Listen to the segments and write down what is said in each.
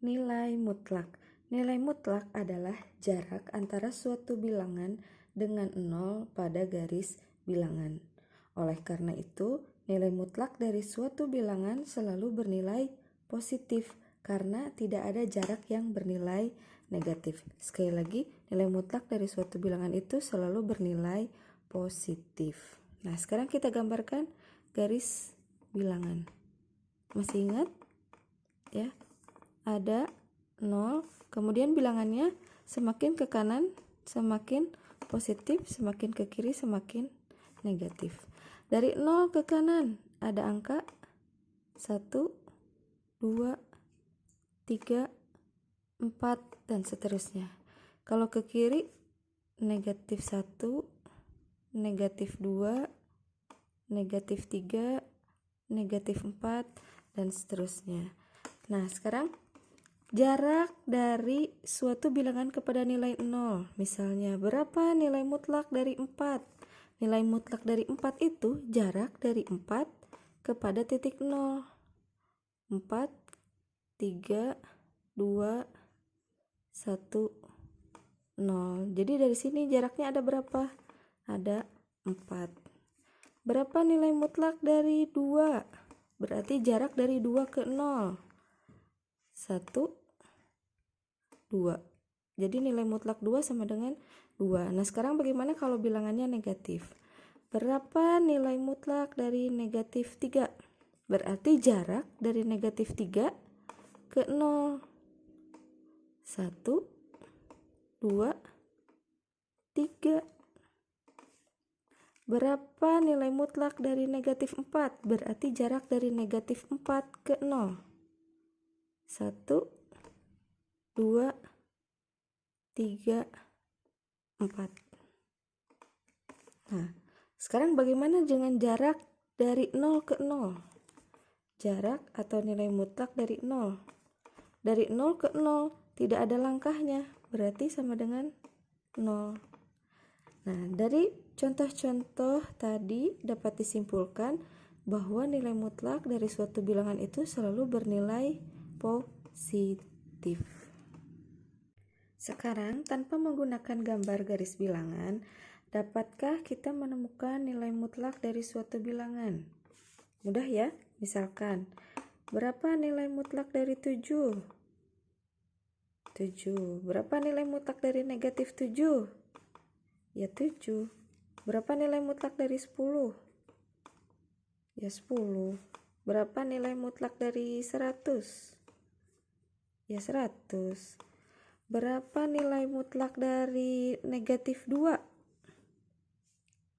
Nilai mutlak. Nilai mutlak adalah jarak antara suatu bilangan dengan 0 pada garis bilangan. Oleh karena itu, nilai mutlak dari suatu bilangan selalu bernilai positif karena tidak ada jarak yang bernilai negatif. Sekali lagi, nilai mutlak dari suatu bilangan itu selalu bernilai positif. Nah, sekarang kita gambarkan garis bilangan. Masih ingat? Ya. Ada 0, kemudian bilangannya semakin ke kanan semakin positif, semakin ke kiri semakin negatif. Dari 0 ke kanan ada angka 1, 2, 3, 4 dan seterusnya. Kalau ke kiri negatif 1, negatif 2, negatif 3, negatif 4 dan seterusnya. Nah, sekarang jarak dari suatu bilangan kepada nilai 0. Misalnya, berapa nilai mutlak dari 4? Nilai mutlak dari 4 itu jarak dari 4 kepada titik 0. 4, 3, 2, 1, 0. Jadi dari sini jaraknya ada berapa? Ada 4. Berapa nilai mutlak dari 2? Berarti jarak dari 2 ke 0. 1, 2. Jadi nilai mutlak 2 sama dengan 2. Nah, sekarang bagaimana kalau bilangannya negatif? Berapa nilai mutlak dari negatif 3? Berarti jarak dari negatif 3 ke 0. 1, 2, 3. Berapa nilai mutlak dari negatif 4? Berarti jarak dari negatif 4 ke 0. 1, 2, 3, 4. Nah, sekarang bagaimana dengan jarak dari 0 ke 0? Jarak atau nilai mutlak dari 0. Dari 0 ke 0 tidak ada langkahnya, berarti sama dengan 0. Nah, dari contoh-contoh tadi dapat disimpulkan bahwa nilai mutlak dari suatu bilangan itu selalu bernilai positif. Sekarang, tanpa menggunakan gambar garis bilangan, dapatkah kita menemukan nilai mutlak dari suatu bilangan? Mudah ya? Misalkan, berapa nilai mutlak dari 7? 7. Berapa nilai mutlak dari negatif 7? Ya 7. Berapa nilai mutlak dari 10? Ya 10. Berapa nilai mutlak dari 100? Ya 100. Berapa nilai mutlak dari negatif 2?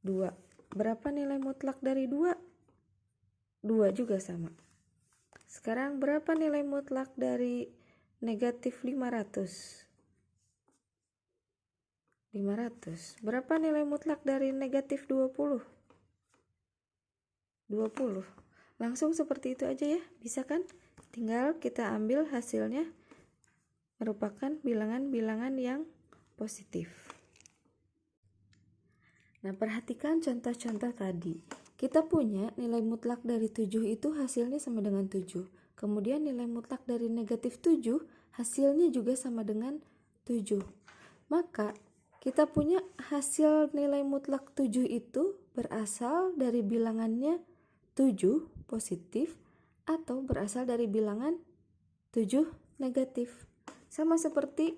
2. Berapa nilai mutlak dari 2? 2 juga sama. Sekarang berapa nilai mutlak dari negatif 500? 500. Berapa nilai mutlak dari negatif 20? 20. Langsung seperti itu aja ya, bisa kan? Tinggal kita ambil hasilnya merupakan bilangan-bilangan yang positif. Nah, perhatikan contoh-contoh tadi. Kita punya nilai mutlak dari 7 itu hasilnya sama dengan 7. Kemudian nilai mutlak dari negatif 7 hasilnya juga sama dengan 7. Maka kita punya hasil nilai mutlak 7 itu berasal dari bilangannya 7 positif atau berasal dari bilangan 7 negatif. Sama seperti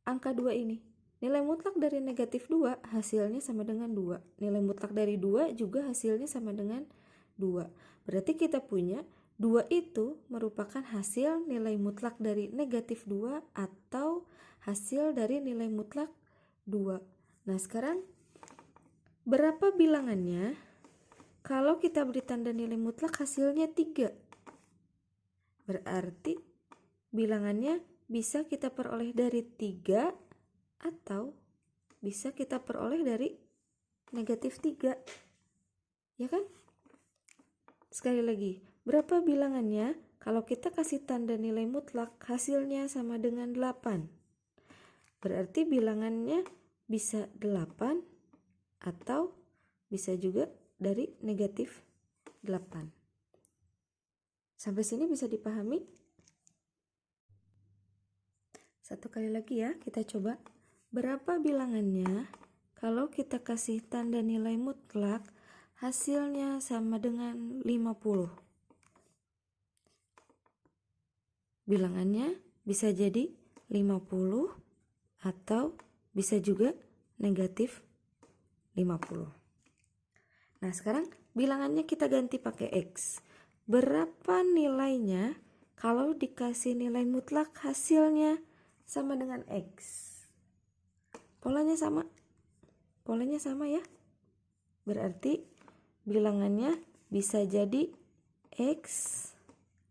angka 2 ini. Nilai mutlak dari negatif 2 hasilnya sama dengan 2. Nilai mutlak dari 2 juga hasilnya sama dengan 2. Berarti kita punya 2 itu merupakan hasil nilai mutlak dari negatif 2 atau hasil dari nilai mutlak 2. Nah, sekarang berapa bilangannya? Kalau kita beri tanda nilai mutlak hasilnya 3. Berarti bilangannya bisa kita peroleh dari 3 atau bisa kita peroleh dari negatif 3. Ya kan? Sekali lagi, berapa bilangannya? Kalau kita kasih tanda nilai mutlak hasilnya sama dengan 8. Berarti bilangannya bisa 8 atau bisa juga dari negatif 8. Sampai sini bisa dipahami? Satu kali lagi ya, kita coba. Berapa bilangannya kalau kita kasih tanda nilai mutlak hasilnya sama dengan 50? Bilangannya bisa jadi 50 atau bisa juga negatif 50. Nah, sekarang bilangannya kita ganti pakai X. Berapa nilainya kalau dikasih nilai mutlak hasilnya sama dengan X? Polanya sama ya. Berarti bilangannya bisa jadi X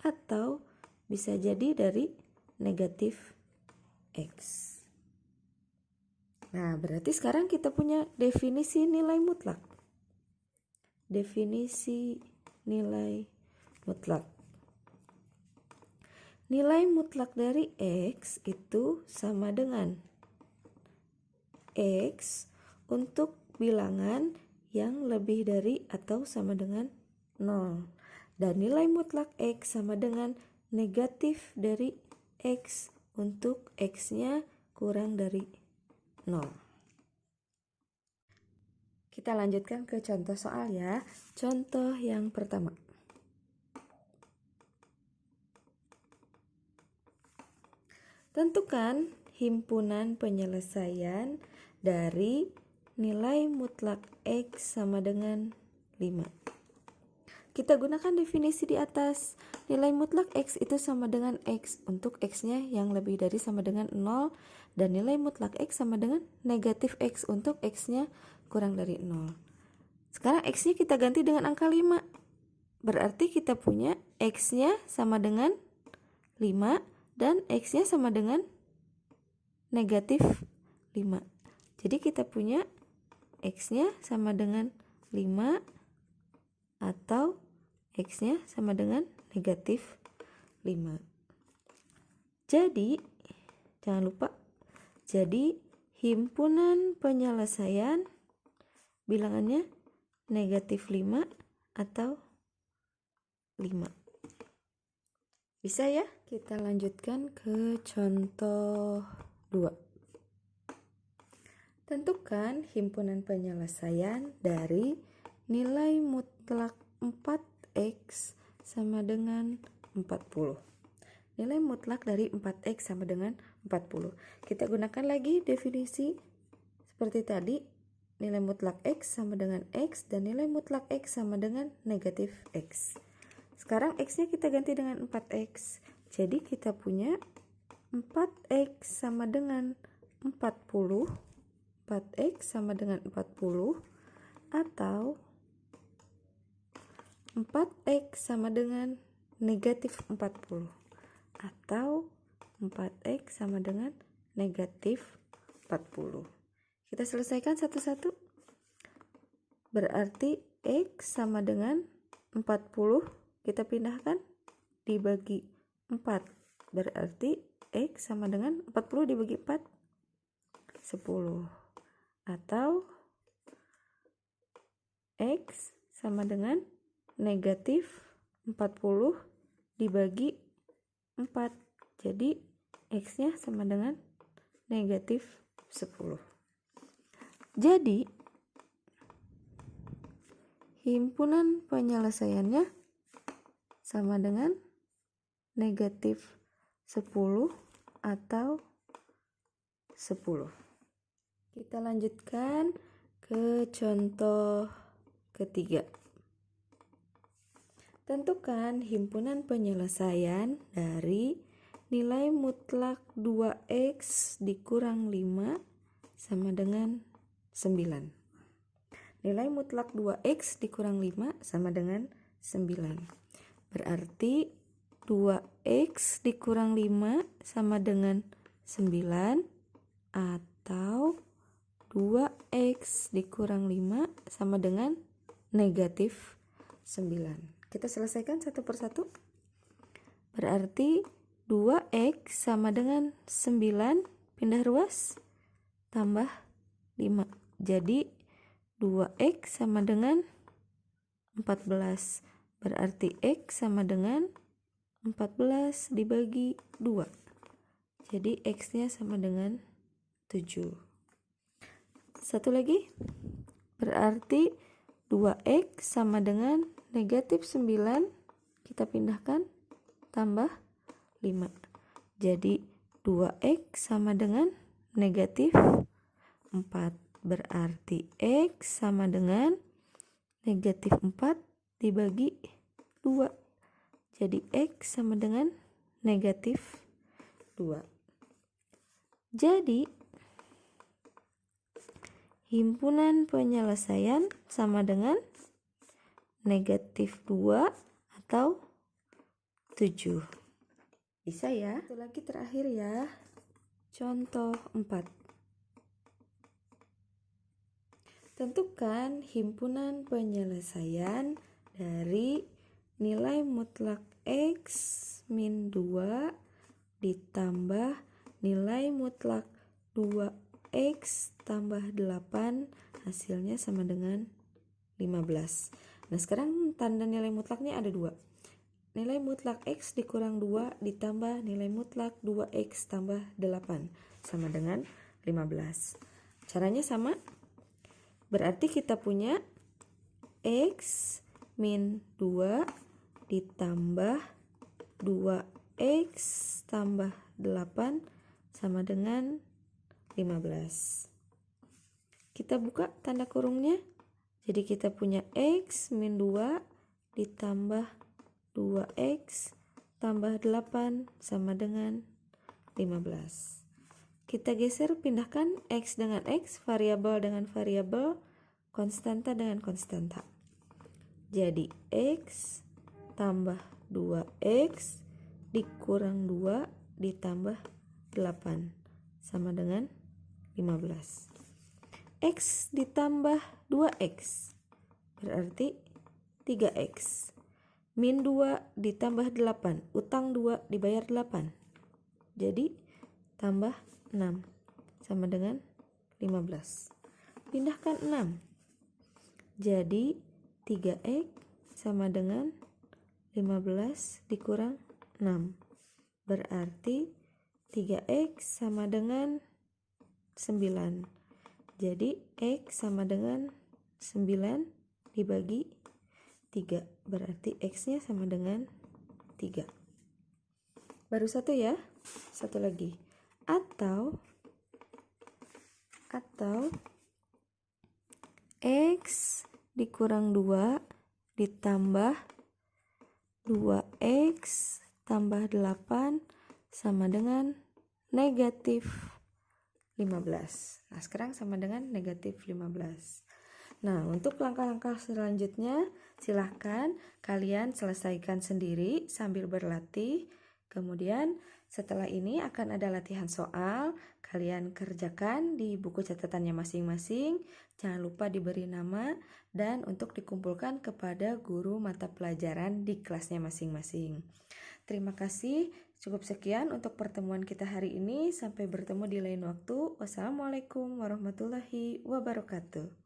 atau bisa jadi dari negatif X. Nah, berarti sekarang kita punya definisi nilai mutlak. Definisi nilai mutlak. Nilai mutlak dari X itu sama dengan X untuk bilangan yang lebih dari atau sama dengan 0. Dan nilai mutlak X sama dengan negatif dari X untuk X-nya kurang dari 0. Kita lanjutkan ke contoh soal ya. Contoh yang pertama. Tentukan himpunan penyelesaian dari nilai mutlak X sama dengan 5. Kita gunakan definisi di atas. Nilai mutlak X itu sama dengan X untuk X-nya yang lebih dari sama dengan 0. Dan nilai mutlak X sama dengan negatif X untuk X-nya kurang dari 0. Sekarang X-nya kita ganti dengan angka 5. Berarti kita punya X-nya sama dengan 5 dan X-nya sama dengan negatif 5. Jadi kita punya X-nya sama dengan 5 atau X-nya sama dengan negatif 5. Jadi, jangan lupa. Jadi, himpunan penyelesaian bilangannya negatif 5 atau 5. Bisa ya? Kita lanjutkan ke contoh 2. Tentukan himpunan penyelesaian dari nilai mutlak 4X sama dengan 40. Nilai mutlak dari 4X sama dengan 40. Kita gunakan lagi definisi seperti tadi. Nilai mutlak X sama dengan X dan nilai mutlak X sama dengan negatif X. Sekarang X-nya kita ganti dengan 4X. Jadi kita punya 4X sama dengan 40. 4X sama dengan 40 atau 4X sama dengan negatif 40 atau 4X sama dengan negatif 40. Kita selesaikan satu-satu. Berarti X sama dengan 40 kita pindahkan dibagi 4. Berarti X sama dengan 40 dibagi 4 10. Atau X sama dengan negatif 40 dibagi 4. Jadi X-nya sama dengan negatif 10. Jadi himpunan penyelesaiannya sama dengan negatif 10 atau 10. Kita lanjutkan ke contoh ketiga. Tentukan himpunan penyelesaian dari nilai mutlak 2X dikurang 5 sama dengan 9. Nilai mutlak 2X dikurang 5 sama dengan 9. Berarti 2X dikurang 5 sama dengan 9 atau 2X dikurang 5 sama dengan negatif 9. Kita selesaikan satu persatu. Berarti 2X sama dengan 9 pindah ruas tambah 5. Jadi 2X sama dengan 14. Berarti X sama dengan 14 dibagi 2. Jadi X-nya sama dengan 7. Satu lagi, berarti 2X sama dengan negatif 9, kita pindahkan, tambah 5. Jadi 2X sama dengan negatif 4. Berarti X sama dengan negatif 4 dibagi 2. Jadi X sama dengan negatif 2. Jadi himpunan penyelesaian sama dengan negatif 2 atau 7. Bisa ya? Satu lagi terakhir ya. Contoh 4. Tentukan himpunan penyelesaian dari nilai mutlak X min 2 ditambah nilai mutlak 2X tambah 8, hasilnya sama dengan 15. Nah sekarang tanda nilai mutlaknya ada 2. Nilai mutlak X dikurang 2 ditambah nilai mutlak 2X tambah 8 sama dengan 15. Caranya sama. Berarti kita punya X min 2 ditambah 2X tambah 8 sama dengan 15. Kita buka tanda kurungnya. Jadi kita punya X min 2 ditambah 2X tambah 8 sama dengan 15. Kita geser, pindahkan X dengan X, variabel dengan variabel, konstanta dengan konstanta. Jadi X tambah 2X dikurang 2 ditambah 8 sama dengan 15. X ditambah 2X berarti 3X. Min 2 ditambah 8, utang 2 dibayar 8. Jadi tambah 6 sama dengan 15. Pindahkan 6. Jadi 3X sama dengan 15 dikurang 6. Berarti 3X sama dengan 9. Jadi X sama dengan 9 dibagi 3. Berarti X-nya sama dengan 3. Baru satu ya. Satu lagi. Atau X dikurang 2 ditambah 2X tambah 8 sama dengan negatif 15. Nah sekarang sama dengan negatif 15. Nah untuk langkah-langkah selanjutnya silahkan kalian selesaikan sendiri sambil berlatih. Kemudian setelah ini akan ada latihan soal, kalian kerjakan di buku catatannya masing-masing, jangan lupa diberi nama dan untuk dikumpulkan kepada guru mata pelajaran di kelasnya masing-masing. Terima kasih, cukup sekian untuk pertemuan kita hari ini, sampai bertemu di lain waktu. Wassalamualaikum warahmatullahi wabarakatuh.